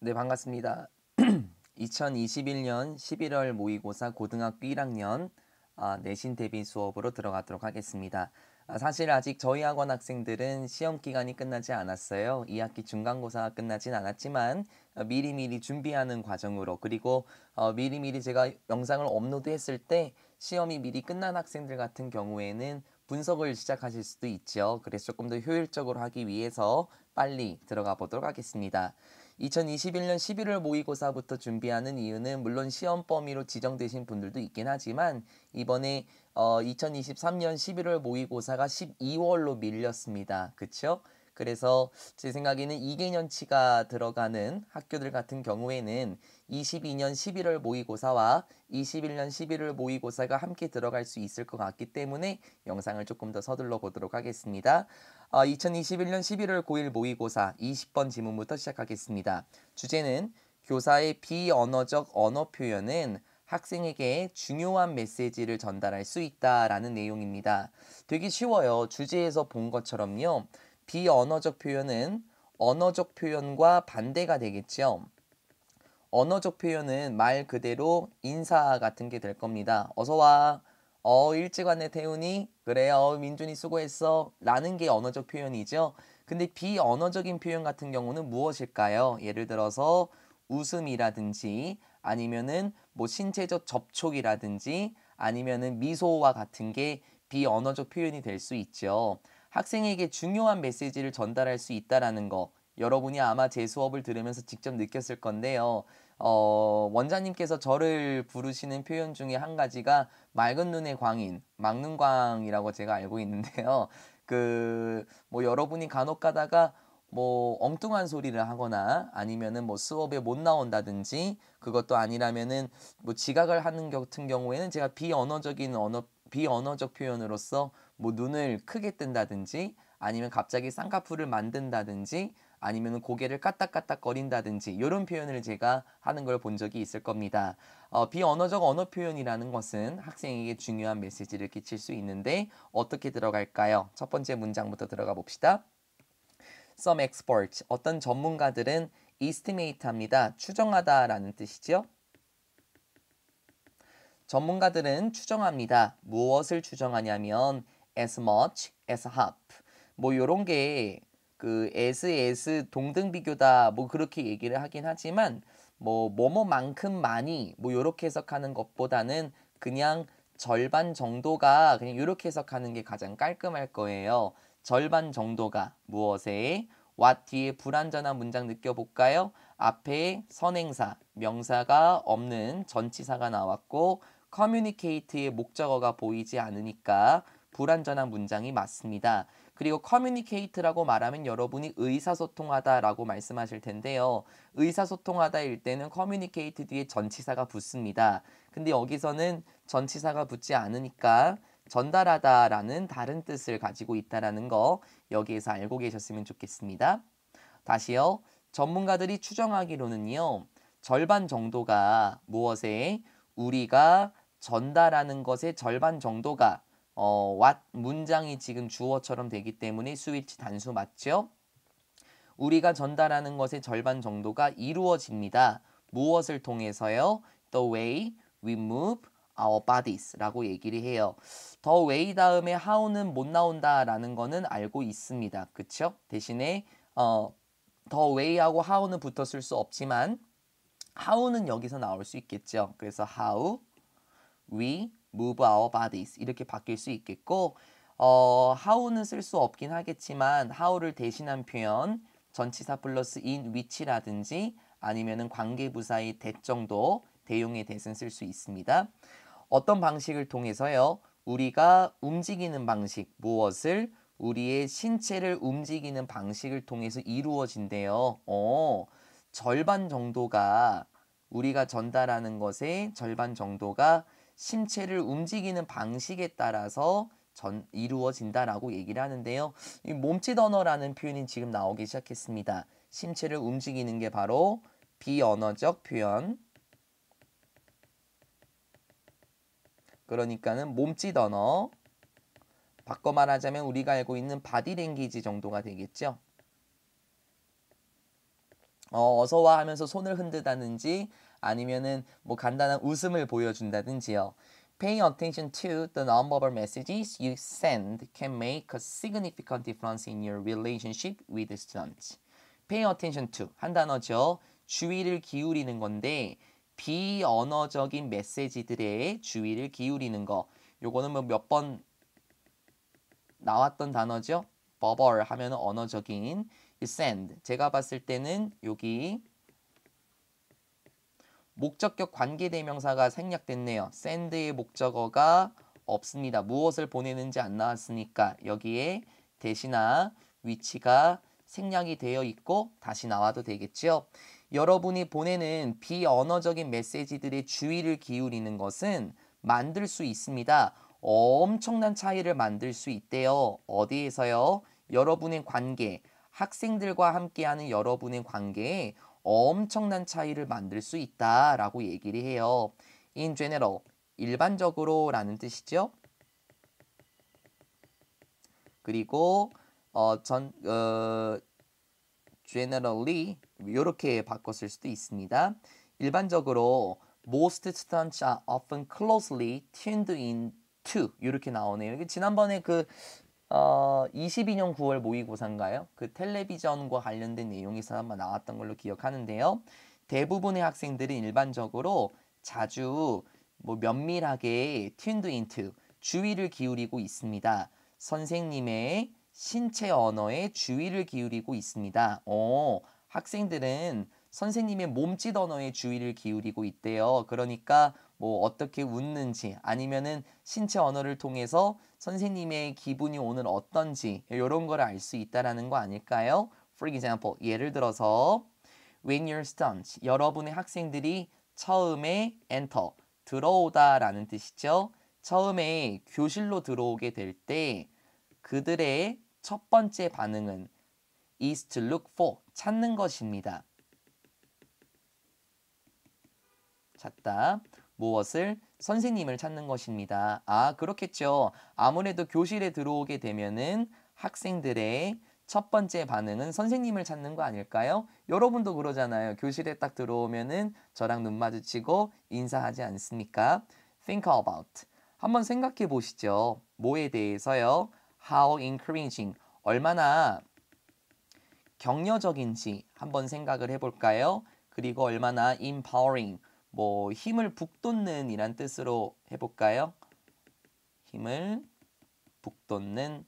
네, 반갑습니다. 2021년 11월 모의고사 고등학교 1학년 내신 대비 수업으로 들어가도록 하겠습니다. 사실 아직 저희 학원 학생들은 시험 기간이 끝나지 않았어요. 2학기 중간고사가 끝나진 않았지만 미리미리 준비하는 과정으로, 그리고 미리미리 제가 영상을 업로드했을 때 시험이 미리 끝난 학생들 같은 경우에는 분석을 시작하실 수도 있죠. 그래서 조금 더 효율적으로 하기 위해서 빨리 들어가 보도록 하겠습니다. 2021년 11월 모의고사부터 준비하는 이유는 물론 시험 범위로 지정되신 분들도 있긴 하지만 이번에 2023년 11월 모의고사가 12월로 밀렸습니다. 그쵸? 그래서 제 생각에는 2개년치가 들어가는 학교들 같은 경우에는 22년 11월 모의고사와 21년 11월 모의고사가 함께 들어갈 수 있을 것 같기 때문에 영상을 조금 더 서둘러 보도록 하겠습니다. 2021년 11월 9일 모의고사 20번 지문부터 시작하겠습니다. 주제는 교사의 비언어적 언어 표현은 학생에게 중요한 메시지를 전달할 수 있다라는 내용입니다. 되게 쉬워요. 주제에서 본 것처럼요. 비언어적 표현은 언어적 표현과 반대가 되겠죠. 언어적 표현은 말 그대로 인사 같은 게 될 겁니다. 어서 와. 일찍 왔네 태훈이. 그래 민준이 수고했어. 라는 게 언어적 표현이죠. 근데 비언어적인 표현 같은 경우는 무엇일까요? 예를 들어서 웃음이라든지 아니면은 뭐 신체적 접촉이라든지 아니면은 미소와 같은 게 비언어적 표현이 될 수 있죠. 학생에게 중요한 메시지를 전달할 수 있다라는 거, 여러분이 아마 제 수업을 들으면서 직접 느꼈을 건데요. 원장님께서 저를 부르시는 표현 중에 한 가지가 맑은 눈의 광인, 막눈광이라고 제가 알고 있는데요. 뭐 여러분이 간혹 가다가 뭐 엉뚱한 소리를 하거나 아니면은 뭐 수업에 못 나온다든지, 그것도 아니라면은 뭐 지각을 하는 같은 경우에는 제가 비언어적 표현으로서 뭐 눈을 크게 뜬다든지 아니면 갑자기 쌍꺼풀을 만든다든지 아니면 고개를 까딱까딱거린다든지 이런 표현을 제가 하는 걸 본 적이 있을 겁니다. 비언어적 언어 표현이라는 것은 학생에게 중요한 메시지를 끼칠 수 있는데 어떻게 들어갈까요? 첫 번째 문장부터 들어가 봅시다. Some experts, 어떤 전문가들은 estimate 합니다. 추정하다라는 뜻이죠. 전문가들은 추정합니다. 무엇을 추정하냐면 as much as half. 뭐 요런 게 as 동등 비교다 뭐 그렇게 얘기를 하긴 하지만 뭐 뭐뭐만큼 많이 뭐 요렇게 해석하는 것보다는 그냥 절반 정도가 그냥 요렇게 해석하는 게 가장 깔끔할 거예요. 절반 정도가 무엇에 what 뒤에 불완전한 문장 느껴볼까요? 앞에 선행사, 명사가 없는 전치사가 나왔고 communicate의 목적어가 보이지 않으니까 불완전한 문장이 맞습니다. 그리고 communicate라고 말하면 여러분이 의사소통하다라고 말씀하실 텐데요. 의사소통하다일 때는 communicate 뒤에 전치사가 붙습니다. 근데 여기서는 전치사가 붙지 않으니까 전달하다라는 다른 뜻을 가지고 있다라는 거 여기에서 알고 계셨으면 좋겠습니다. 다시요. 전문가들이 추정하기로는요. 절반 정도가 무엇에 우리가 전달하는 것의 절반 정도가 what 문장이 지금 주어처럼 되기 때문에 수일치 단수 맞죠? 우리가 전달하는 것의 절반 정도가 이루어집니다. 무엇을 통해서요? The way we move our bodies 라고 얘기를 해요. The way 다음에 how는 못 나온다라는 거는 알고 있습니다. 그쵸? 대신에 the way하고 how는 붙었을 수 없지만 how는 여기서 나올 수 있겠죠. 그래서 how we move our bodies 이렇게 바뀔 수 있겠고 how는 쓸 수 없긴 하겠지만 how를 대신한 표현 전치사 플러스 in which라든지 아니면은 관계부사의 that 정도 대용의 that은 쓸 수 있습니다. 어떤 방식을 통해서요? 우리가 움직이는 방식, 무엇을? 우리의 신체를 움직이는 방식을 통해서 이루어진대요. 절반 정도가 우리가 전달하는 것의 절반 정도가 신체를 움직이는 방식에 따라서 이루어진다라고 얘기를 하는데요. 이 몸짓 언어라는 표현이 지금 나오기 시작했습니다. 신체를 움직이는 게 바로 비언어적 표현. 그러니까는 몸짓 언어. 바꿔 말하자면 우리가 알고 있는 바디랭귀지 정도가 되겠죠. 어서 와 하면서 손을 흔들다든지 아니면은 뭐 간단한 웃음을 보여준다든지요. Paying attention to the nonverbal messages you send can make a significant difference in your relationship with students. Paying attention to 한 단어죠. 주의를 기울이는 건데 비언어적인 메시지들에 주의를 기울이는 거. 요거는 뭐 몇 번 나왔던 단어죠. verbal 하면은 언어적인 you send. 제가 봤을 때는 여기 목적격 관계대명사가 생략됐네요. send의 목적어가 없습니다. 무엇을 보내는지 안 나왔으니까 여기에 대시나 위치가 생략이 되어 있고 다시 나와도 되겠죠. 여러분이 보내는 비언어적인 메시지들의 주의를 기울이는 것은 만들 수 있습니다. 엄청난 차이를 만들 수 있대요. 어디에서요? 여러분의 관계, 학생들과 함께하는 여러분의 관계에 엄청난 차이를 만들 수 있다라고 얘기를 해요. In general, 일반적으로 라는 뜻이죠. 그리고 generally 이렇게 바꿨을 수도 있습니다. 일반적으로 most students are often closely tuned into 이렇게 나오네요. 이게 지난번에 22년 9월 모의고사인가요? 그 텔레비전과 관련된 내용에서 한번 나왔던 걸로 기억하는데요. 대부분의 학생들은 일반적으로 자주 뭐 면밀하게 tuned into 주의를 기울이고 있습니다. 선생님의 신체 언어에 주의를 기울이고 있습니다. 학생들은 선생님의 몸짓 언어에 주의를 기울이고 있대요. 그러니까 뭐 어떻게 웃는지 아니면은 신체 언어를 통해서 선생님의 기분이 오늘 어떤지 이런 걸 알 수 있다라는 거 아닐까요? For example, 예를 들어서 when your students, 여러분의 학생들이 처음에 enter, 들어오다라는 뜻이죠. 처음에 교실로 들어오게 될 때 그들의 첫 번째 반응은 is to look for, 찾는 것입니다. 찾다. 무엇을? 선생님을 찾는 것입니다. 그렇겠죠. 아무래도 교실에 들어오게 되면은 학생들의 첫 번째 반응은 선생님을 찾는 거 아닐까요? 여러분도 그러잖아요. 교실에 딱 들어오면은 저랑 눈 마주치고 인사하지 않습니까? Think about. 한번 생각해 보시죠. 뭐에 대해서요? How encouraging. 얼마나 격려적인지 한번 생각을 해볼까요? 그리고 얼마나 empowering. 뭐 힘을 북돋는 이란 뜻으로 해볼까요? 힘을 북돋는.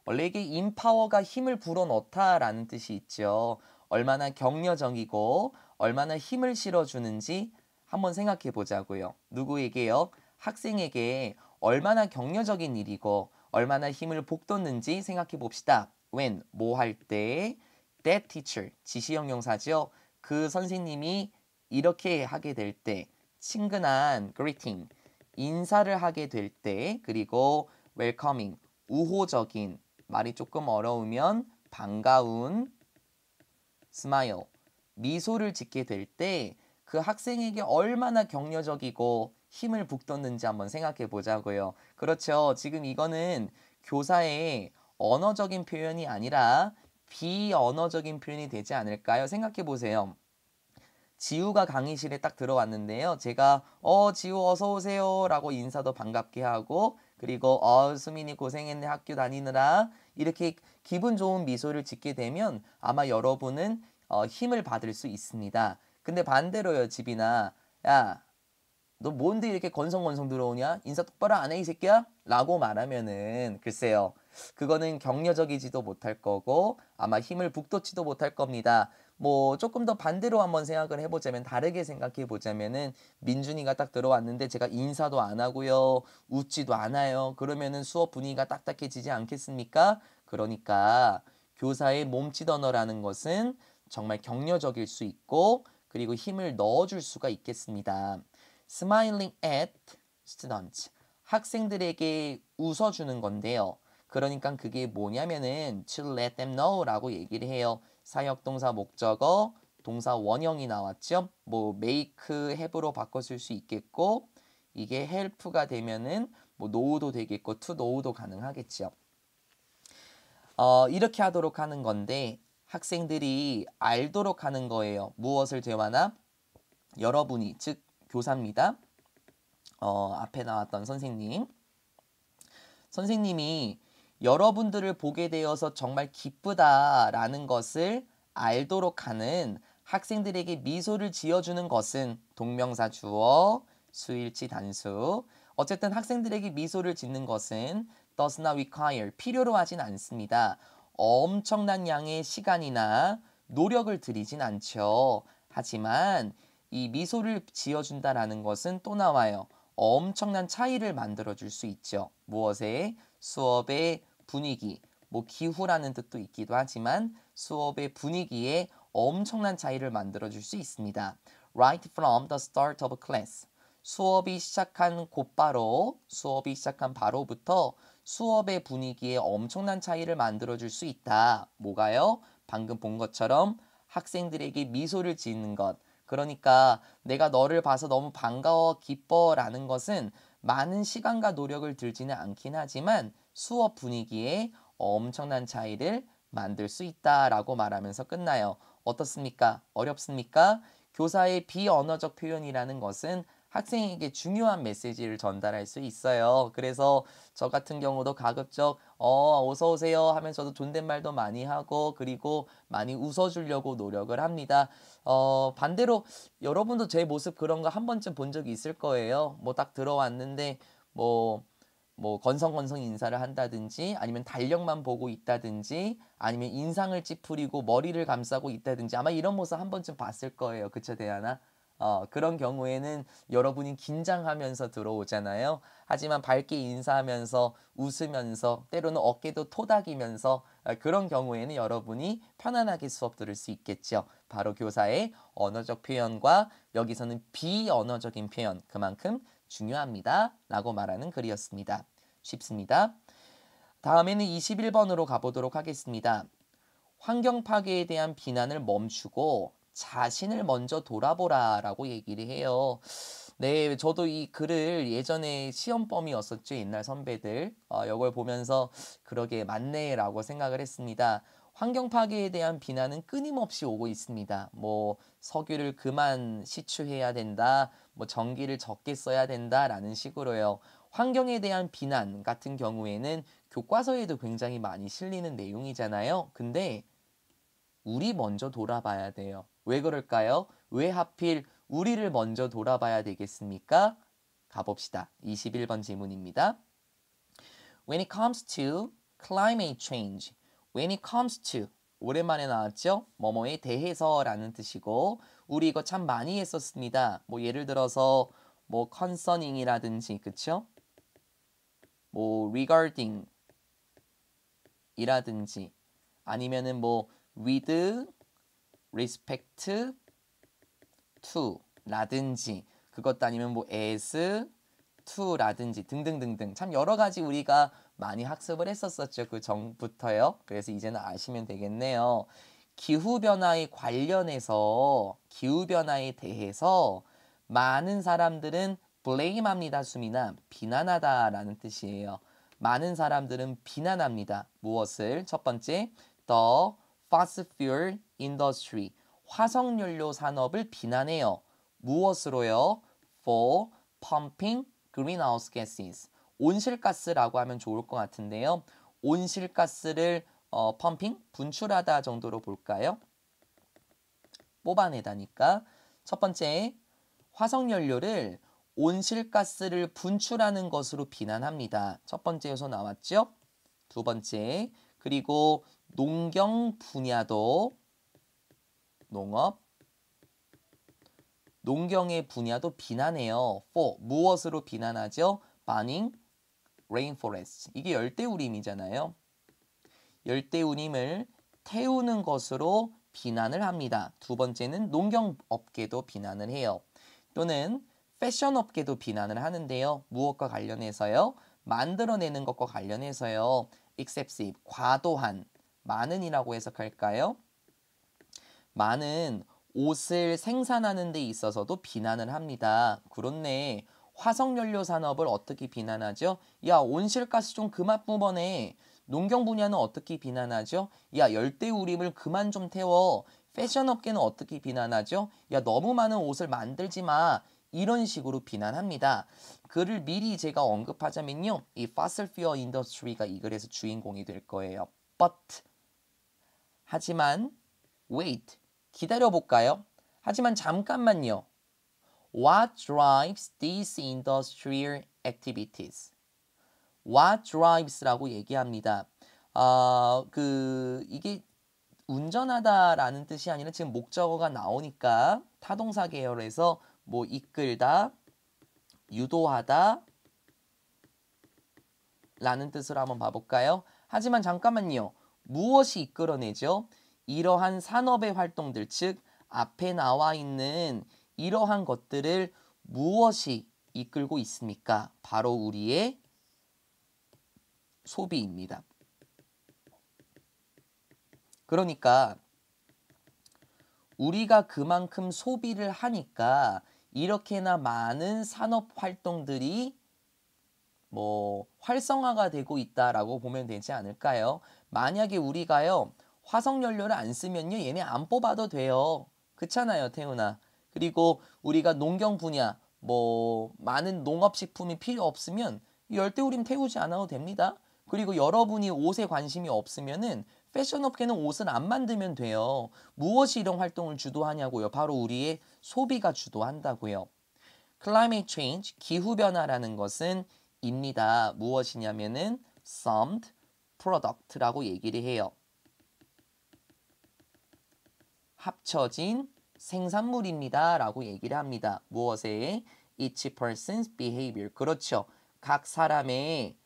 원래 이게 empower가 힘을 불어넣다라는 뜻이 있죠. 얼마나 격려적이고 얼마나 힘을 실어주는지 한번 생각해 보자고요. 누구에게요? 학생에게 얼마나 격려적인 일이고 얼마나 힘을 북돋는지 생각해 봅시다. When, 뭐 할 때, that teacher, 지시형용사죠. 그 선생님이 이렇게 하게 될 때, 친근한 greeting, 인사를 하게 될 때, 그리고 welcoming, 우호적인, 말이 조금 어려우면 반가운 smile, 미소를 짓게 될 때 그 학생에게 얼마나 격려적이고 힘을 북돋는지 한번 생각해 보자고요. 그렇죠. 지금 이거는 교사의 언어적인 표현이 아니라 비언어적인 표현이 되지 않을까요? 생각해 보세요. 지우가 강의실에 딱 들어왔는데요. 제가 지우 어서 오세요 라고 인사도 반갑게 하고 그리고 수민이 고생했네 학교 다니느라 이렇게 기분 좋은 미소를 짓게 되면 아마 여러분은 힘을 받을 수 있습니다. 근데 반대로요. 집이나 야, 너 뭔데 이렇게 건성건성 들어오냐? 인사 똑바로 안 해 이 새끼야? 라고 말하면은 글쎄요. 그거는 격려적이지도 못할 거고 아마 힘을 북돋지도 못할 겁니다. 뭐 조금 더 반대로 한번 생각을 해보자면 다르게 생각해 보자면은 민준이가 딱 들어왔는데 제가 인사도 안 하고요. 웃지도 않아요. 그러면은 수업 분위기가 딱딱해지지 않겠습니까? 그러니까 교사의 몸짓 언어라는 것은 정말 격려적일 수 있고 그리고 힘을 넣어줄 수가 있겠습니다. Smiling at students. 학생들에게 웃어주는 건데요. 그러니까 그게 뭐냐면은 to let them know 라고 얘기를 해요. 사역동사 목적어, 동사 원형이 나왔죠. 뭐 make, have로 바꿨을 수 있겠고 이게 help가 되면은 뭐 know도 되겠고 to know도 가능하겠죠. 이렇게 하도록 하는 건데 학생들이 알도록 하는 거예요. 무엇을 대화나? 여러분이, 즉 교사입니다. 앞에 나왔던 선생님이 여러분들을 보게 되어서 정말 기쁘다라는 것을 알도록 하는 학생들에게 미소를 지어주는 것은 동명사 주어, 수일치 단수. 어쨌든 학생들에게 미소를 짓는 것은 does not require, 필요로 하진 않습니다. 엄청난 양의 시간이나 노력을 들이진 않죠. 하지만 이 미소를 지어준다라는 것은 또 나와요. 엄청난 차이를 만들어줄 수 있죠. 무엇에? 수업의 분위기, 뭐 기후라는 뜻도 있기도 하지만 수업의 분위기에 엄청난 차이를 만들어줄 수 있습니다. Right from the start of class. 수업이 시작한 바로부터 수업의 분위기에 엄청난 차이를 만들어줄 수 있다. 뭐가요? 방금 본 것처럼 학생들에게 미소를 짓는 것. 그러니까 내가 너를 봐서 너무 반가워, 기뻐라는 것은 많은 시간과 노력을 들지는 않긴 하지만 수업 분위기에 엄청난 차이를 만들 수 있다라고 말하면서 끝나요. 어떻습니까? 어렵습니까? 교사의 비언어적 표현이라는 것은 학생에게 중요한 메시지를 전달할 수 있어요. 그래서 저 같은 경우도 가급적 어서 오세요 하면서도 존댓말도 많이 하고 그리고 많이 웃어주려고 노력을 합니다. 반대로 여러분도 제 모습 그런 거 한 번쯤 본 적이 있을 거예요. 뭐 딱 들어왔는데 뭐 건성건성 인사를 한다든지 아니면 달력만 보고 있다든지 아니면 인상을 찌푸리고 머리를 감싸고 있다든지 아마 이런 모습 한 번쯤 봤을 거예요. 그쵸, 대하나? 그런 경우에는 여러분이 긴장하면서 들어오잖아요. 하지만 밝게 인사하면서 웃으면서 때로는 어깨도 토닥이면서 그런 경우에는 여러분이 편안하게 수업 들을 수 있겠죠. 바로 교사의 언어적 표현과 여기서는 비언어적인 표현 그만큼 중요합니다. 라고 말하는 글이었습니다. 쉽습니다. 다음에는 21번으로 가보도록 하겠습니다. 환경 파괴에 대한 비난을 멈추고 자신을 먼저 돌아보라 라고 얘기를 해요. 네, 저도 이 글을 예전에 시험범이었었죠. 옛날 선배들. 이걸 보면서 그러게 맞네 라고 생각을 했습니다. 환경 파괴에 대한 비난은 끊임없이 오고 있습니다. 뭐 석유를 그만 시추해야 된다. 뭐 전기를 적게 써야 된다라는 식으로요. 환경에 대한 비난 같은 경우에는 교과서에도 굉장히 많이 실리는 내용이잖아요. 근데 우리 먼저 돌아봐야 돼요. 왜 그럴까요? 왜 하필 우리를 먼저 돌아봐야 되겠습니까? 가봅시다. 21번 질문입니다. When it comes to climate change, when it comes to 오랜만에 나왔죠? 뭐뭐에 대해서라는 뜻이고 우리 이거 참 많이 했었습니다. 뭐 예를 들어서 뭐 concerning이라든지 그쵸? 뭐 regarding 이라든지 아니면은 뭐 with respect to 라든지 그것도 아니면 뭐 as to 라든지 등등등등 참 여러 가지 우리가 많이 학습을 했었었죠. 그 전부터요. 그래서 이제는 아시면 되겠네요. 기후변화에 관련해서 기후변화에 대해서 많은 사람들은 blame합니다. 수미나 비난하다라는 뜻이에요. 많은 사람들은 비난합니다. 무엇을? 첫 번째, the fossil fuel industry, 화석연료 산업을 비난해요. 무엇으로요? for pumping greenhouse gases, 온실가스라고 하면 좋을 것 같은데요. 온실가스를 펌핑, 분출하다 정도로 볼까요? 뽑아내다니까. 첫 번째, 화석연료를 온실가스를 분출하는 것으로 비난합니다. 첫 번째 요소 나왔죠? 두 번째, 그리고 농경 분야도 농경의 분야도 비난해요. for 무엇으로 비난하죠? burning rainforest. 이게 열대우림이잖아요. 열대우림을 태우는 것으로 비난을 합니다. 두 번째는 농경업계도 비난을 해요. 또는 패션업계도 비난을 하는데요. 무엇과 관련해서요? 만들어내는 것과 관련해서요. excessive, 과도한, 많은이라고 해석할까요? 많은 옷을 생산하는 데 있어서도 비난을 합니다. 그렇네. 화석연료 산업을 어떻게 비난하죠? 야, 온실가스 좀 그만 뿜어내. 농경 분야는 어떻게 비난하죠? 야, 열대우림을 그만 좀 태워. 패션 업계는 어떻게 비난하죠? 야, 너무 많은 옷을 만들지 마. 이런 식으로 비난합니다. 그를 미리 제가 언급하자면요. 이 fossil fuel industry가 이 글에서 주인공이 될 거예요. But 하지만 wait 기다려볼까요? 하지만 잠깐만요. What drives these industrial activities? What drives라고 얘기합니다. 이게 운전하다라는 뜻이 아니라 지금 목적어가 나오니까 타동사 계열에서 뭐 이끌다, 유도하다 라는 뜻으로 한번 봐볼까요? 하지만 잠깐만요. 무엇이 이끌어내죠? 이러한 산업의 활동들, 즉 앞에 나와 있는 이러한 것들을 무엇이 이끌고 있습니까? 바로 우리의 소비입니다. 그러니까 우리가 그만큼 소비를 하니까 이렇게나 많은 산업 활동들이 활성화가 되고 있다라고 보면 되지 않을까요? 만약에 우리가요, 화석연료를 안 쓰면요, 얘네 안 뽑아도 돼요. 그렇잖아요, 태훈아. 그리고 우리가 농경 분야, 많은 농업식품이 필요 없으면 열대우림 태우지 않아도 됩니다. 그리고 여러분이 옷에 관심이 없으면은 패션 업계는 옷을 안 만들면 돼요. 무엇이 이런 활동을 주도하냐고요? 바로 우리의 소비가 주도한다고요. Climate change, 기후변화라는 것은 입니다. 무엇이냐면은 summed product라고 얘기를 해요. 합쳐진 생산물입니다. 라고 얘기를 합니다. 무엇에? Each person's behavior. 그렇죠. 각 사람의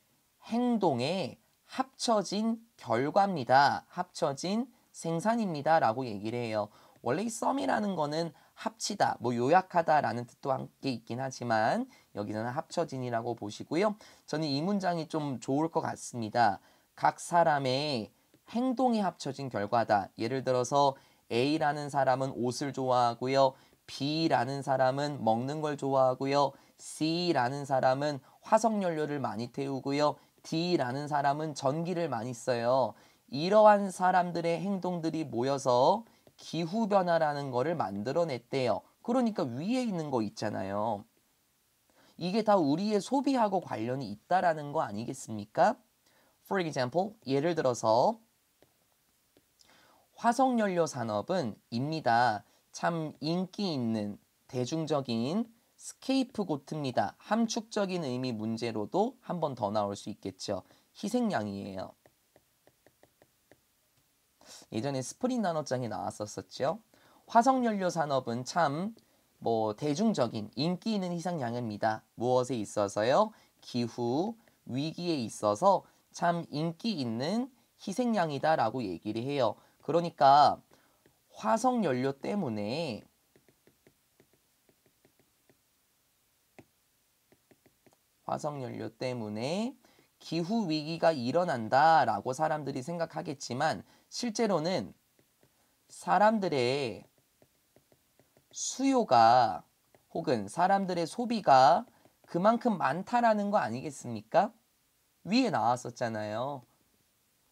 행동에 합쳐진 결과입니다. 합쳐진 생산입니다. 라고 얘기를 해요. 원래 이 sum이라는 거는 합치다, 요약하다 라는 뜻도 함께 있긴 하지만 여기서는 합쳐진이라고 보시고요. 저는 이 문장이 좀 좋을 것 같습니다. 각 사람의 행동이 합쳐진 결과다. 예를 들어서 A라는 사람은 옷을 좋아하고요. B라는 사람은 먹는 걸 좋아하고요. C라는 사람은 화석연료를 많이 태우고요. D라는 사람은 전기를 많이 써요. 이러한 사람들의 행동들이 모여서 기후변화라는 거를 만들어냈대요. 그러니까 위에 있는 거 있잖아요. 이게 다 우리의 소비하고 관련이 있다라는 거 아니겠습니까? For example, 예를 들어서 화석연료 산업은 입니다. 참 인기 있는 대중적인 스케이프고트입니다. 함축적인 의미 문제로도 한 번 더 나올 수 있겠죠. 희생양이에요. 예전에 스프링 나노장에 나왔었죠. 화석연료 산업은 참 대중적인 인기 있는 희생양입니다. 무엇에 있어서요? 기후 위기에 있어서 참 인기 있는 희생양이다라고 얘기를 해요. 그러니까 화석연료 때문에 기후 위기가 일어난다라고 사람들이 생각하겠지만 실제로는 사람들의 수요가 혹은 사람들의 소비가 그만큼 많다라는 거 아니겠습니까? 위에 나왔었잖아요.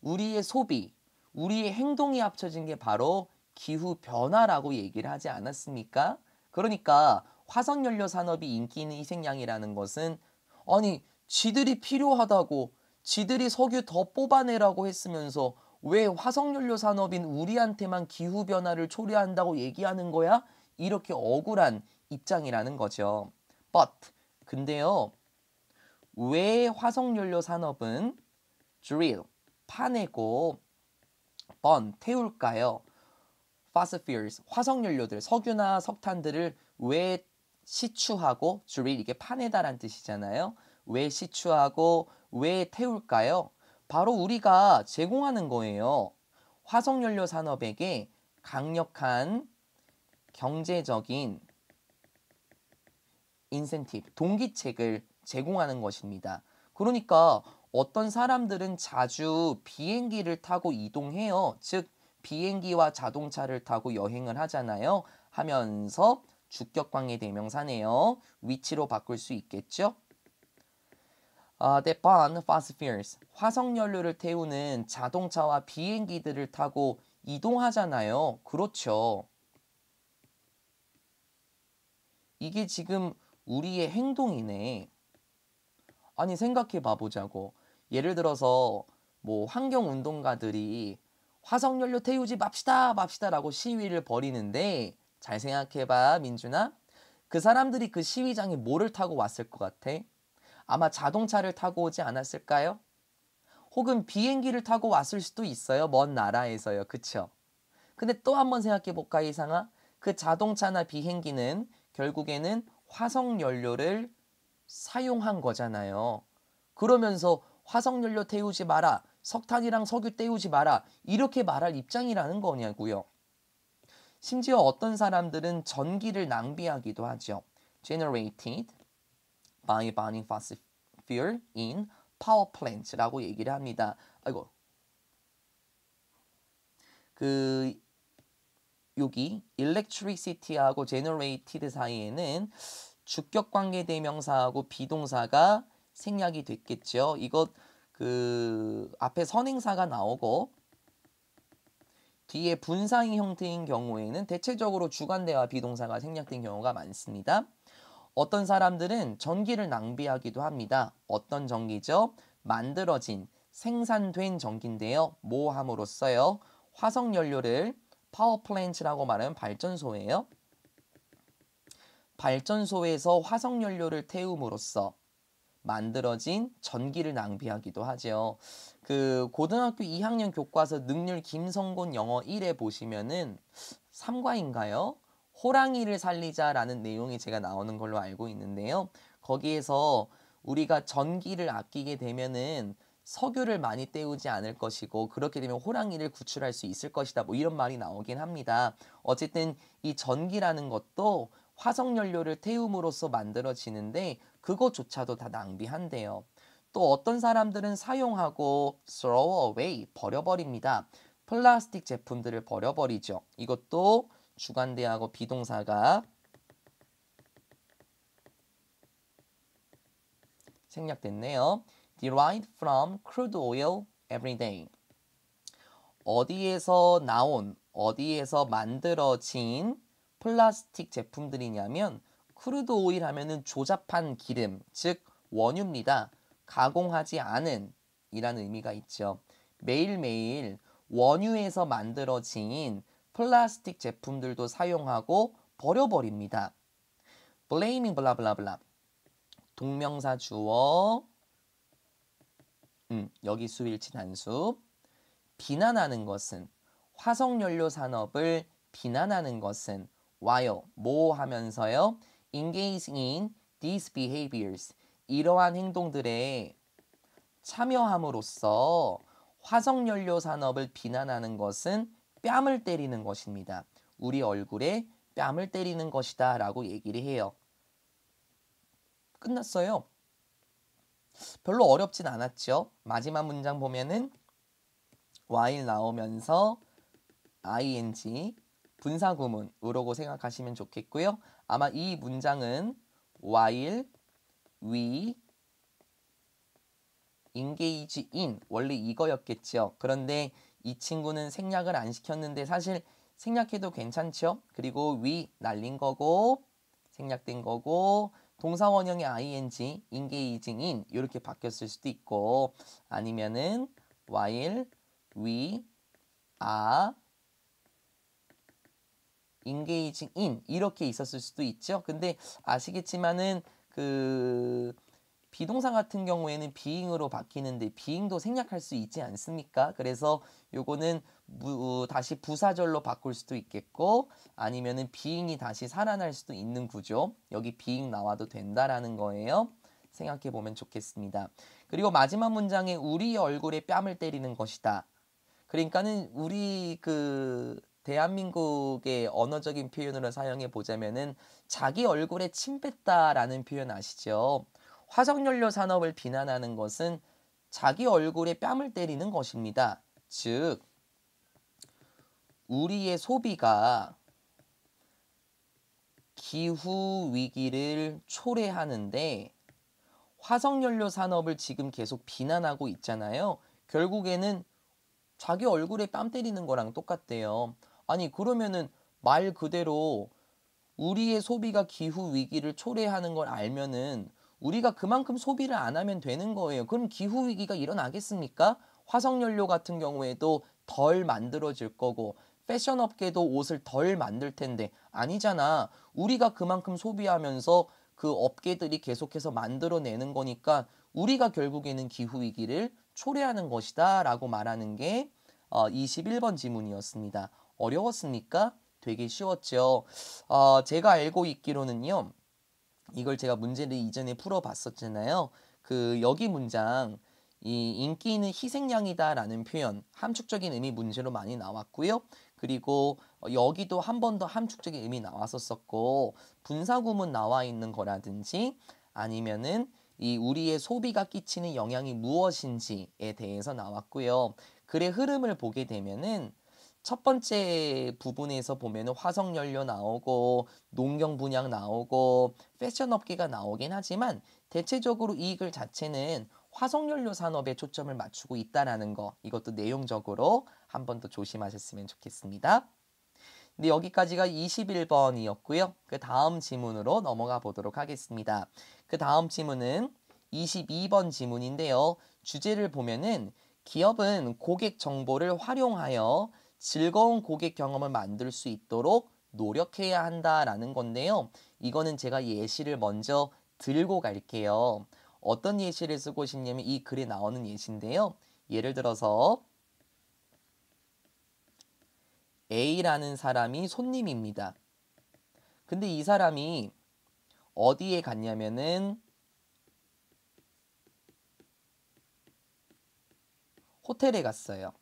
우리의 소비, 우리의 행동이 합쳐진 게 바로 기후변화라고 얘기를 하지 않았습니까? 그러니까 화석연료 산업이 인기 있는 희생양이라는 것은 아니 지들이 필요하다고 지들이 석유 더 뽑아내라고 했으면서 왜 화석연료 산업인 우리한테만 기후변화를 초래한다고 얘기하는 거야? 이렇게 억울한 입장이라는 거죠. But 근데요. 왜 화석연료 산업은 drill, 파내고 burn, 태울까요? fossil fuels, 화석연료들, 석유나 석탄들을 왜 시추하고 drill, 이게 파내다란 뜻이잖아요. 왜 시추하고 왜 태울까요? 바로 우리가 제공하는 거예요. 화석연료 산업에게 강력한 경제적인 인센티브, 동기책을 제공하는 것입니다. 그러니까 어떤 사람들은 자주 비행기를 타고 이동해요. 즉 비행기와 자동차를 타고 여행을 하잖아요. 하면서 주격광의 대명사네요. 위치로 바꿀 수 있겠죠? That burn fossil fuels. 화석연료를 태우는 자동차와 비행기들을 타고 이동하잖아요. 그렇죠. 이게 지금 우리의 행동이네. 아니 생각해 봐보자고. 예를 들어서 뭐 환경운동가들이 화석연료 태우지 맙시다라고 시위를 벌이는데 잘 생각해봐 민준아. 그 사람들이 그 시위장에 뭐를 타고 왔을 것 같아? 아마 자동차를 타고 오지 않았을까요? 혹은 비행기를 타고 왔을 수도 있어요. 먼 나라에서요. 그쵸? 근데 또 한번 생각해 볼까 이상아? 그 자동차나 비행기는 결국에는 화석연료를 사용한 거잖아요. 그러면서 화석연료 태우지 마라, 석탄이랑 석유 태우지 마라 이렇게 말할 입장이라는 거냐고요. 심지어 어떤 사람들은 전기를 낭비하기도 하죠. Generated by burning fossil fuel in power plants라고 얘기를 합니다. 아이고, 그 여기 electricity하고 generated 사이에는 주격 관계 대명사하고 비동사가 생략이 됐겠죠. 이것 그 앞에 선행사가 나오고 뒤에 분사인 형태인 경우에는 대체적으로 주관대와 비동사가 생략된 경우가 많습니다. 어떤 사람들은 전기를 낭비하기도 합니다. 어떤 전기죠? 만들어진, 생산된 전기인데요. 뭐 함으로써요? 화석연료를 파워플랜트라고 말하는 발전소예요. 발전소에서 화석연료를 태움으로써 만들어진 전기를 낭비하기도 하죠. 그 고등학교 2학년 교과서 능률 김성곤 영어 1에 보시면은 3과인가요? 호랑이를 살리자라는 내용이 제가 나오는 걸로 알고 있는데요. 거기에서 우리가 전기를 아끼게 되면은 석유를 많이 때우지 않을 것이고 그렇게 되면 호랑이를 구출할 수 있을 것이다. 뭐 이런 말이 나오긴 합니다. 어쨌든 이 전기라는 것도 화석연료를 태움으로써 만들어지는데 그것조차도 다 낭비한대요. 또 어떤 사람들은 사용하고 throw away, 버려버립니다. 플라스틱 제품들을 버려버리죠. 이것도 주관대하고 비동사가 생략됐네요. derived from crude oil every day. 어디에서 나온, 어디에서 만들어진 플라스틱 제품들이냐면 크루드 오일 하면은 조잡한 기름, 즉 원유입니다. 가공하지 않은 이라는 의미가 있죠. 매일매일 원유에서 만들어진 플라스틱 제품들도 사용하고 버려버립니다. blaming 블라블라블라 동명사 주어 여기 수일치 단수 비난하는 것은 화석연료 산업을 비난하는 것은 while 뭐 하면서요 engaging in these behaviors 이러한 행동들에 참여함으로써 화석연료 산업을 비난하는 것은 뺨을 때리는 것입니다. 우리 얼굴에 뺨을 때리는 것이다 라고 얘기를 해요. 끝났어요. 별로 어렵진 않았죠. 마지막 문장 보면은 while 나오면서 ing 분사구문으로고 생각하시면 좋겠고요. 아마 이 문장은 while we engage in 원래 이거였겠죠. 그런데 이 친구는 생략을 안 시켰는데 사실 생략해도 괜찮죠. 그리고 we 날린 거고 생략된 거고 동사 원형의 ing engaging in 이렇게 바뀌었을 수도 있고 아니면은 while we are engaging in 이렇게 있었을 수도 있죠. 근데 아시겠지만은 그 비동사 같은 경우에는 being으로 바뀌는데 being도 생략할 수 있지 않습니까? 그래서 요거는 다시 부사절로 바꿀 수도 있겠고 아니면은 being이 다시 살아날 수도 있는 구조. 여기 being 나와도 된다라는 거예요. 생각해 보면 좋겠습니다. 그리고 마지막 문장에 우리 얼굴에 뺨을 때리는 것이다. 그러니까는 우리 그 대한민국의 언어적인 표현으로 사용해 보자면은 자기 얼굴에 침 뱉다라는 표현 아시죠? 화석연료 산업을 비난하는 것은 자기 얼굴에 뺨을 때리는 것입니다. 즉 우리의 소비가 기후 위기를 초래하는데 화석연료 산업을 지금 계속 비난하고 있잖아요. 결국에는 자기 얼굴에 뺨 때리는 거랑 똑같대요. 아니 그러면은 말 그대로 우리의 소비가 기후 위기를 초래하는 걸 알면은 우리가 그만큼 소비를 안 하면 되는 거예요. 그럼 기후 위기가 일어나겠습니까? 화석연료 같은 경우에도 덜 만들어질 거고 패션 업계도 옷을 덜 만들 텐데 아니잖아. 우리가 그만큼 소비하면서 그 업계들이 계속해서 만들어내는 거니까 우리가 결국에는 기후 위기를 초래하는 것이다 라고 말하는 게 21번 지문이었습니다. 어려웠습니까? 되게 쉬웠죠. 제가 알고 있기로는요. 이걸 제가 문제를 이전에 풀어봤었잖아요. 그 여기 문장 이 인기는 희생양이다라는 표현 함축적인 의미 문제로 많이 나왔고요. 그리고 여기도 한 번 더 함축적인 의미 나왔었고 분사구문 나와 있는 거라든지 아니면은 이 우리의 소비가 끼치는 영향이 무엇인지에 대해서 나왔고요. 글의 흐름을 보게 되면은 첫 번째 부분에서 보면은 화석연료 나오고 농경 분양 나오고 패션 업계가 나오긴 하지만 대체적으로 이 글 자체는 화석연료 산업에 초점을 맞추고 있다라는 거 이것도 내용적으로 한 번 더 조심하셨으면 좋겠습니다. 근데 여기까지가 21번이었고요. 그 다음 지문으로 넘어가 보도록 하겠습니다. 그 다음 지문은 22번 지문인데요. 주제를 보면은 기업은 고객 정보를 활용하여 즐거운 고객 경험을 만들 수 있도록 노력해야 한다라는 건데요. 이거는 제가 예시를 먼저 들고 갈게요. 어떤 예시를 쓰고 싶냐면 이 글에 나오는 예시인데요. 예를 들어서 A라는 사람이 손님입니다. 근데 이 사람이 어디에 갔냐면은 호텔에 갔어요.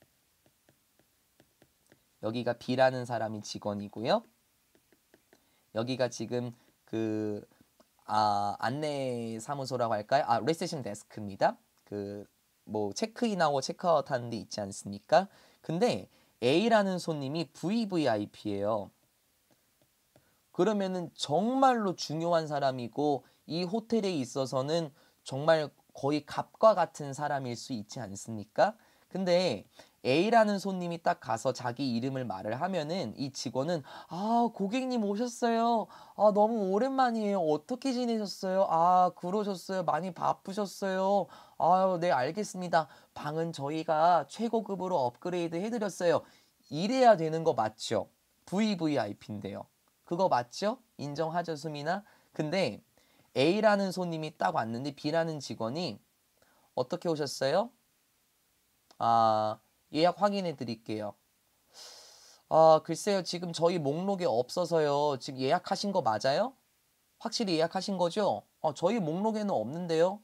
여기가 B라는 사람이 직원이고요. 여기가 지금 그 안내 사무소라고 할까요? 리셉션 데스크입니다. 그 뭐 체크인하고 체크아웃 하는 데 있지 않습니까? 근데 A라는 손님이 VVIP예요. 그러면은 정말로 중요한 사람이고 이 호텔에 있어서는 정말 거의 갑과 같은 사람일 수 있지 않습니까? 근데 A라는 손님이 딱 가서 자기 이름을 말을 하면은 이 직원은 고객님 오셨어요. 너무 오랜만이에요. 어떻게 지내셨어요? 그러셨어요. 많이 바쁘셨어요. 네, 알겠습니다. 방은 저희가 최고급으로 업그레이드 해드렸어요. 이래야 되는 거 맞죠? VVIP인데요. 그거 맞죠? 인정하죠, 수민아? 근데 A라는 손님이 딱 왔는데 B라는 직원이 어떻게 오셨어요? 예약 확인해 드릴게요. 글쎄요. 지금 저희 목록에 없어서요. 지금 예약하신 거 맞아요? 확실히 예약하신 거죠? 저희 목록에는 없는데요.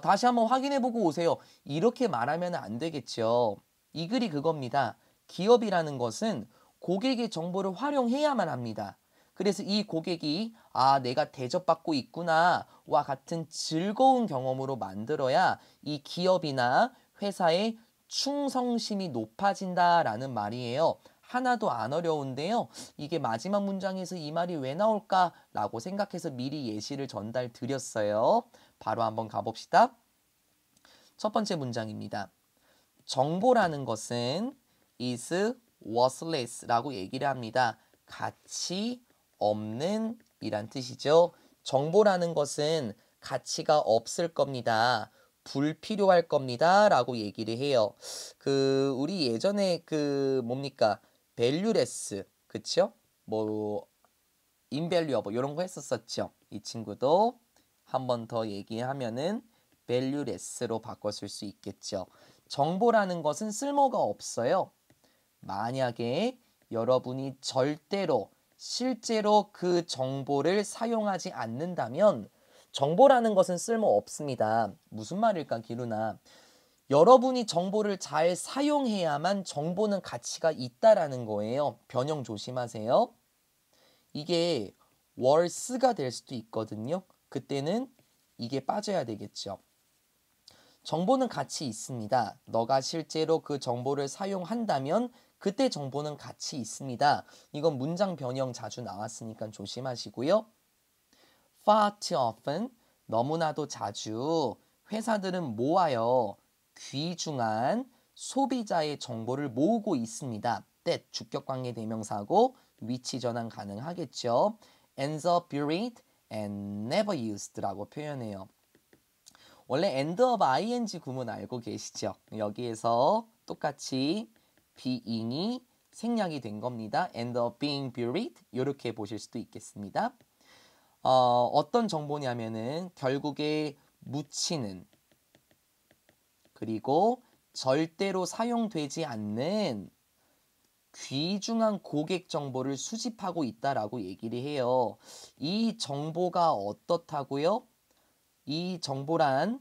다시 한번 확인해 보고 오세요. 이렇게 말하면 안 되겠죠. 이 글이 그겁니다. 기업이라는 것은 고객의 정보를 활용해야만 합니다. 그래서 이 고객이 내가 대접받고 있구나와 같은 즐거운 경험으로 만들어야 이 기업이나 회사의 충성심이 높아진다라는 말이에요. 하나도 안 어려운데요. 이게 마지막 문장에서 이 말이 왜 나올까라고 생각해서 미리 예시를 전달 드렸어요. 바로 한번 가봅시다. 첫 번째 문장입니다. 정보라는 것은 is worthless라고 얘기를 합니다. 가치 없는 이란 뜻이죠. 정보라는 것은 가치가 없을 겁니다. 불필요할 겁니다. 라고 얘기를 해요. 우리 예전에 뭡니까? valueless, 그쵸? invaluable, 이런 거 했었었죠. 이 친구도 한 번 더 얘기하면은 valueless로 바꿨을 수 있겠죠. 정보라는 것은 쓸모가 없어요. 만약에 여러분이 절대로 실제로 그 정보를 사용하지 않는다면 정보라는 것은 쓸모 없습니다. 무슨 말일까, 기루나? 여러분이 정보를 잘 사용해야만 정보는 가치가 있다라는 거예요. 변형 조심하세요. 이게 worth가 될 수도 있거든요. 그때는 이게 빠져야 되겠죠. 정보는 가치 있습니다. 너가 실제로 그 정보를 사용한다면 그때 정보는 가치 있습니다. 이건 문장 변형 자주 나왔으니까 조심하시고요. Far too often, 너무나도 자주 회사들은 모아요. 귀중한 소비자의 정보를 모으고 있습니다. that 주격관계 대명사고 위치 전환 가능하겠죠. ends up buried and never used라고 표현해요. 원래 end of ing 구문 알고 계시죠? 여기에서 똑같이 being이 생략이 된 겁니다. end up being buried 이렇게 보실 수도 있겠습니다. 어떤 정보냐면은 결국에 묻히는 그리고 절대로 사용되지 않는 귀중한 고객 정보를 수집하고 있다라고 얘기를 해요. 이 정보가 어떻다고요? 이 정보란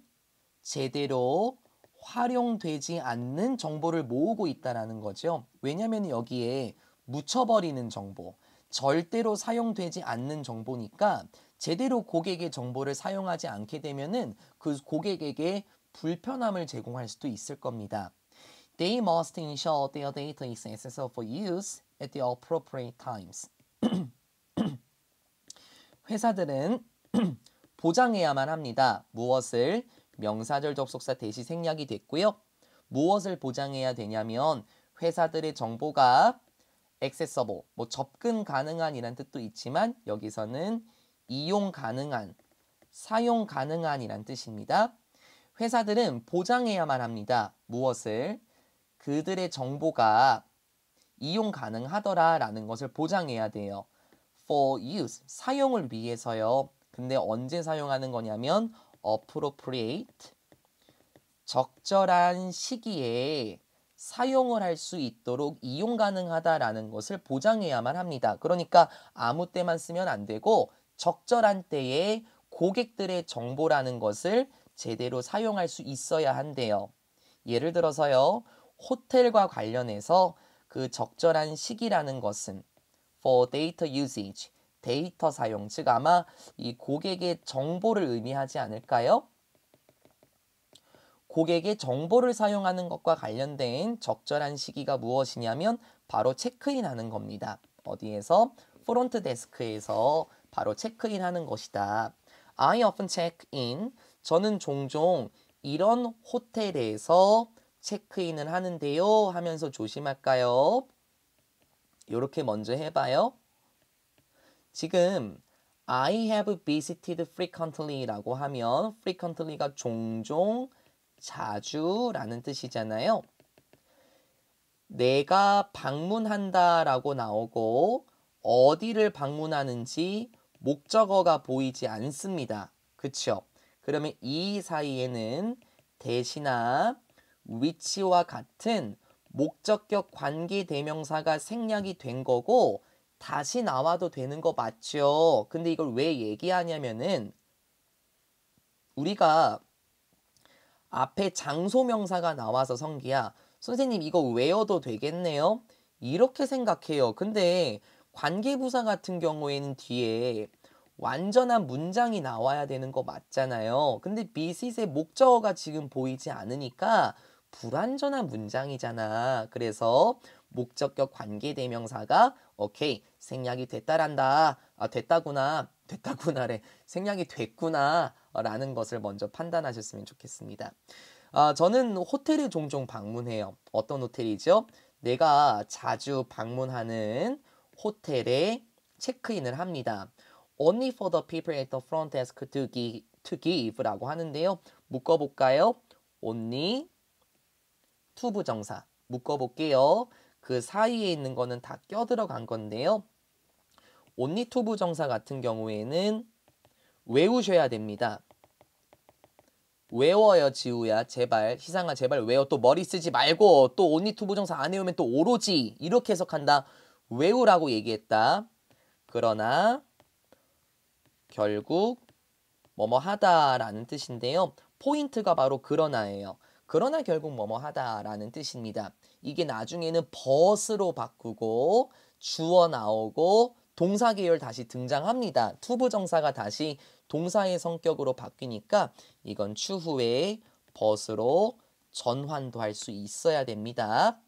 제대로 활용되지 않는 정보를 모으고 있다라는 거죠. 왜냐하면 여기에 묻혀버리는 정보, 절대로 사용되지 않는 정보니까 제대로 고객의 정보를 사용하지 않게 되면은 그 고객에게 불편함을 제공할 수도 있을 겁니다. They must ensure their data is accessible for use at the appropriate times. 회사들은 보장해야만 합니다. 무엇을? 명사절 접속사 대시 생략이 됐고요. 무엇을 보장해야 되냐면 회사들의 정보가 accessible, 접근 가능한 이란 뜻도 있지만 여기서는 이용 가능한, 사용 가능한 이란 뜻입니다. 회사들은 보장해야만 합니다. 무엇을? 그들의 정보가 이용 가능하더라 라는 것을 보장해야 돼요. For use, 사용을 위해서요. 근데 언제 사용하는 거냐면 appropriate, 적절한 시기에 사용을 할 수 있도록 이용 가능하다라는 것을 보장해야만 합니다. 그러니까 아무 때만 쓰면 안 되고 적절한 때에 고객들의 정보라는 것을 제대로 사용할 수 있어야 한대요. 예를 들어서요. 호텔과 관련해서 그 적절한 시기라는 것은 for data usage, 데이터 사용, 즉 아마 이 고객의 정보를 의미하지 않을까요? 고객의 정보를 사용하는 것과 관련된 적절한 시기가 무엇이냐면 바로 체크인하는 겁니다. 어디에서? 프론트 데스크에서 바로 체크인하는 것이다. I often check in. 저는 종종 이런 호텔에서 체크인을 하는데요 하면서 조심할까요? 이렇게 먼저 해봐요. 지금 I have visited frequently라고 하면 frequently가 종종, 자주 라는 뜻이잖아요. 내가 방문한다 라고 나오고 어디를 방문하는지 목적어가 보이지 않습니다. 그쵸? 그러면 이 사이에는 대시나 위치와 같은 목적격 관계 대명사가 생략이 된 거고 다시 나와도 되는 거 맞죠? 근데 이걸 왜 얘기하냐면은 우리가 앞에 장소 명사가 나와서 성기야. 선생님 이거 외워도 되겠네요? 이렇게 생각해요. 근데 관계부사 같은 경우에는 뒤에 완전한 문장이 나와야 되는 거 맞잖아요. 근데 visit의 목적어가 지금 보이지 않으니까 불완전한 문장이잖아. 그래서 목적격 관계대명사가 오케이 생략이 됐다란다. 됐다구나래. 생략이 됐구나 라는 것을 먼저 판단하셨으면 좋겠습니다. 저는 호텔에 종종 방문해요. 어떤 호텔이죠? 내가 자주 방문하는 호텔에 체크인을 합니다. Only for the people at the front desk to give라고 하는데요. 묶어볼까요? Only to 부정사 묶어볼게요. 그 사이에 있는 거는 다 껴들어간 건데요. only to 부정사 같은 경우에는 외우셔야 됩니다. 외워요 지우야 제발. 희상아 제발 외워. 또 머리 쓰지 말고 또 only to 부정사 안 외우면 또 오로지 이렇게 해석한다. 외우라고 얘기했다. 그러나 결국 뭐뭐 하다라는 뜻인데요. 포인트가 바로 그러나예요. 그러나 결국 뭐뭐 하다라는 뜻입니다. 이게 나중에는 but으로 바꾸고 주어 나오고 동사 계열 다시 등장합니다. 투부정사가 다시 동사의 성격으로 바뀌니까 이건 추후에 but으로 전환도 할 수 있어야 됩니다.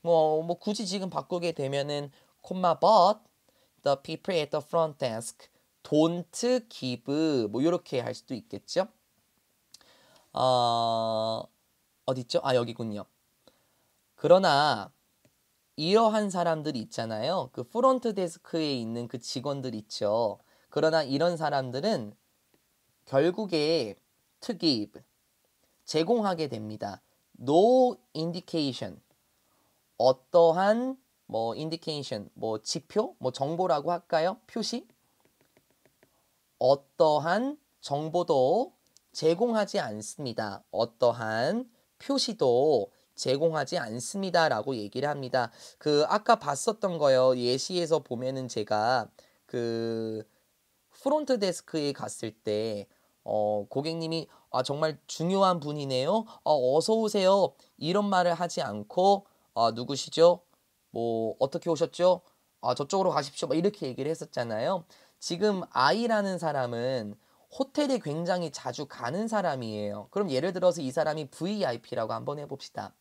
뭐 굳이 지금 바꾸게 되면은 but the people at the front desk don't give 뭐 이렇게 할 수도 있겠죠. 어디 있죠? 아, 여기군요. 그러나 이러한 사람들이 있잖아요. 그 프론트 데스크에 있는 그 직원들 있죠. 그러나 이런 사람들은 결국에 to give, 제공하게 됩니다. No indication, 어떠한 뭐 indication, 뭐 지표, 뭐 정보라고 할까요? 표시? 어떠한 정보도 제공하지 않습니다. 어떠한 표시도 제공하지 않습니다라고 얘기를 합니다. 그 아까 봤었던 거요. 예시에서 보면은 제가 그 프론트 데스크에 갔을 때 고객님이 정말 중요한 분이네요. 어서 오세요. 이런 말을 하지 않고 누구시죠? 뭐 어떻게 오셨죠? 저쪽으로 가십시오. 막 이렇게 얘기를 했었잖아요. 지금 I라는 사람은 호텔에 굉장히 자주 가는 사람이에요. 그럼 예를 들어서 이 사람이 VIP라고 한번 해봅시다.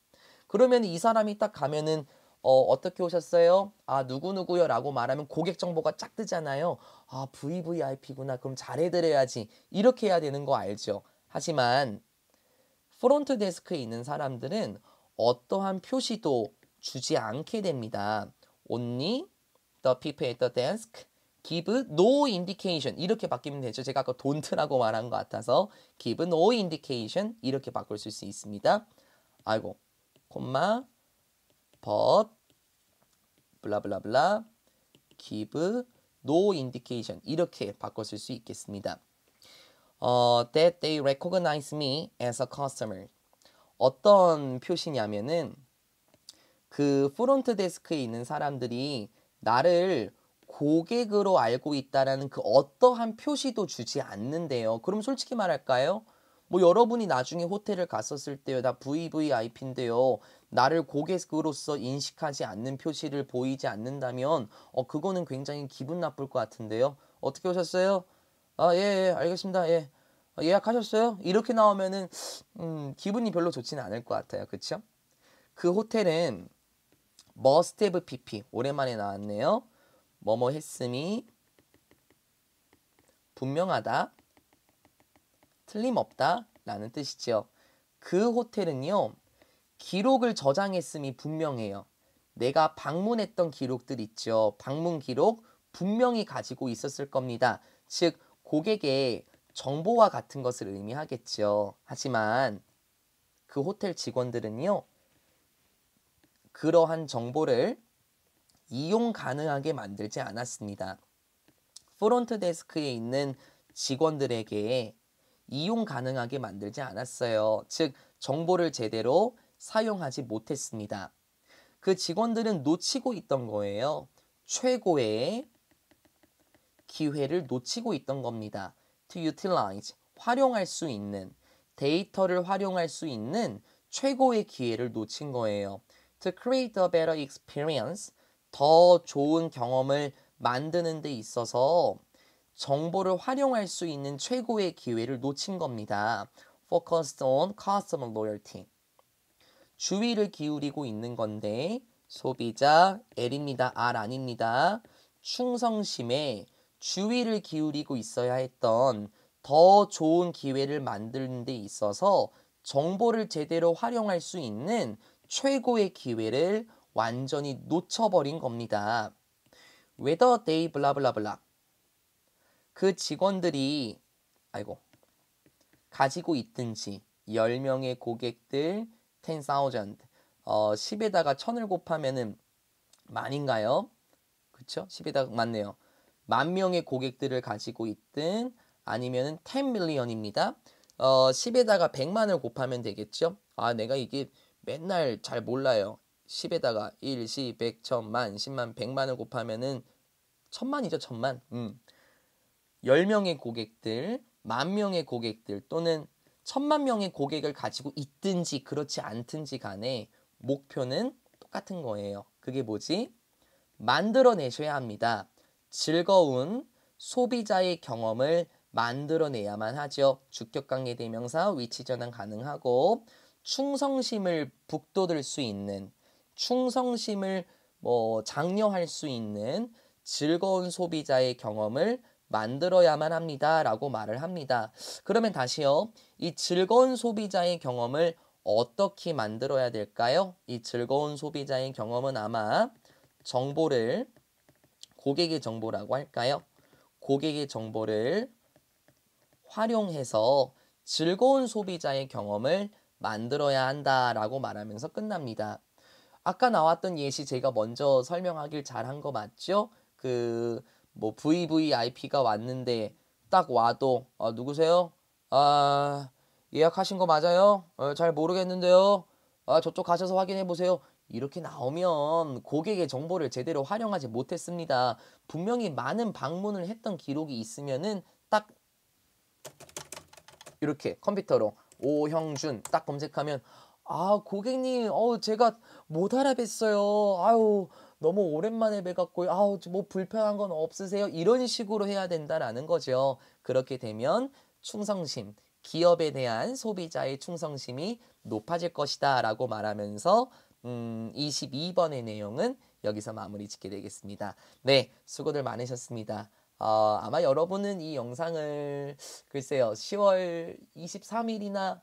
그러면 이 사람이 딱 가면은 어떻게 오셨어요? 누구누구요 라고 말하면 고객 정보가 쫙 뜨잖아요. VVIP구나. 그럼 잘해드려야지. 이렇게 해야 되는 거 알죠? 하지만 프론트 데스크에 있는 사람들은 어떠한 표시도 주지 않게 됩니다. Only the people at the desk give no indication. 이렇게 바뀌면 되죠. 제가 아까 don't라고 말한 것 같아서 give no indication 이렇게 바꿀 수 있습니다. 아이고, 콤마 but 블라블라블라 give no indication 이렇게 바꿨을 수 있겠습니다. That they recognize me as a customer. 어떤 표시냐면은 그 프론트 데스크에 있는 사람들이 나를 고객으로 알고 있다라는 그 어떠한 표시도 주지 않는데요. 그럼 솔직히 말할까요? 뭐 여러분이 나중에 호텔을 갔었을 때요. 나 VVIP인데요. 나를 고객으로서 인식하지 않는 표시를 보이지 않는다면 그거는 굉장히 기분 나쁠 것 같은데요. 어떻게 오셨어요? 예, 예, 알겠습니다. 예. 예약하셨어요? 이렇게 나오면은 기분이 별로 좋지는 않을 것 같아요. 그렇죠? 그 호텔은 must have PP 오랜만에 나왔네요. 뭐뭐 했음이 분명하다, 틀림없다 라는 뜻이죠. 그 호텔은요. 기록을 저장했음이 분명해요. 내가 방문했던 기록들 있죠. 방문 기록 분명히 가지고 있었을 겁니다. 즉 고객의 정보와 같은 것을 의미하겠죠. 하지만 그 호텔 직원들은요. 그러한 정보를 이용 가능하게 만들지 않았습니다. 프론트 데스크에 있는 직원들에게 이용 가능하게 만들지 않았어요. 즉 정보를 제대로 사용하지 못했습니다. 그 직원들은 놓치고 있던 거예요. 최고의 기회를 놓치고 있던 겁니다. To utilize, 활용할 수 있는, 데이터를 활용할 수 있는 최고의 기회를 놓친 거예요. To create a better experience, 더 좋은 경험을 만드는 데 있어서 정보를 활용할 수 있는 최고의 기회를 놓친 겁니다. Focused on customer loyalty. 주의를 기울이고 있는 건데 소비자 L입니다. R 아닙니다. 충성심에 주의를 기울이고 있어야 했던 더 좋은 기회를 만드는 데 있어서 정보를 제대로 활용할 수 있는 최고의 기회를 완전히 놓쳐버린 겁니다. Whether they 블라블라블라 그 직원들이 가지고 있든지 10명의 고객들 10,000 10에다가 1000을 곱하면은 만인가요? 그쵸? 10에다가 맞네요. 10,000명의 고객들을 가지고 있든 아니면은 10 million입니다. 10에다가 100만을 곱하면 되겠죠? 내가 이게 맨날 잘 몰라요. 10에다가 1, 10, 100, 1000만, 10만, 100만을 곱하면은 1000만이죠, 1000만. 10명의 고객들, 10,000명의 고객들 또는 10,000,000명의 고객을 가지고 있든지 그렇지 않든지 간에 목표는 똑같은 거예요. 그게 뭐지? 만들어내셔야 합니다. 즐거운 소비자의 경험을 만들어내야만 하죠. 주격관계 대명사 위치 전환 가능하고 충성심을 북돋을 수 있는 충성심을 장려할 수 있는 즐거운 소비자의 경험을 만들어야만 합니다. 라고 말을 합니다. 그러면 다시요. 이 즐거운 소비자의 경험을 어떻게 만들어야 될까요? 이 즐거운 소비자의 경험은 아마 정보를 고객의 정보라고 할까요? 고객의 정보를 활용해서 즐거운 소비자의 경험을 만들어야 한다라고 말하면서 끝납니다. 아까 나왔던 예시 제가 먼저 설명하길 잘한 거 맞죠? 뭐 VVIP가 왔는데 딱 와도 누구세요? 아, 예약하신 거 맞아요? 잘 모르겠는데요. 저쪽 가셔서 확인해 보세요. 이렇게 나오면 고객의 정보를 제대로 활용하지 못했습니다. 분명히 많은 방문을 했던 기록이 있으면은 딱 이렇게 컴퓨터로 오형준 딱 검색하면 고객님 제가 못 알아뵀어요. 아유 너무 오랜만에 뵈갖고 뭐 불편한 건 없으세요? 이런 식으로 해야 된다라는 거죠. 그렇게 되면 충성심, 기업에 대한 소비자의 충성심이 높아질 것이다 라고 말하면서 22번의 내용은 여기서 마무리 짓게 되겠습니다. 네, 수고들 많으셨습니다. 아마 여러분은 이 영상을 글쎄요 10월 23일이나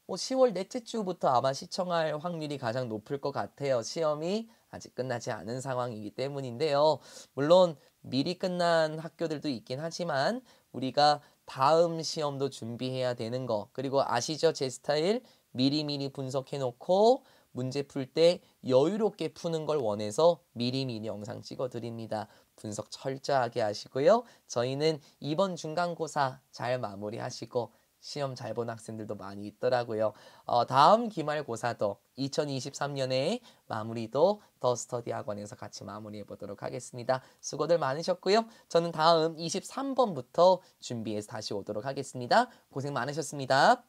뭐 10월 넷째 주부터 아마 시청할 확률이 가장 높을 것 같아요. 시험이 아직 끝나지 않은 상황이기 때문인데요. 물론 미리 끝난 학교들도 있긴 하지만 우리가 다음 시험도 준비해야 되는 거 그리고 아시죠? 제 스타일 미리미리 분석해 놓고 문제 풀 때 여유롭게 푸는 걸 원해서 미리미리 영상 찍어 드립니다. 분석 철저하게 하시고요. 저희는 이번 중간고사 잘 마무리하시고 시험 잘 본 학생들도 많이 있더라고요. 다음 기말고사도 2023년에 마무리도 더 스터디 학원에서 같이 마무리해 보도록 하겠습니다. 수고들 많으셨고요. 저는 다음 23번부터 준비해서 다시 오도록 하겠습니다. 고생 많으셨습니다.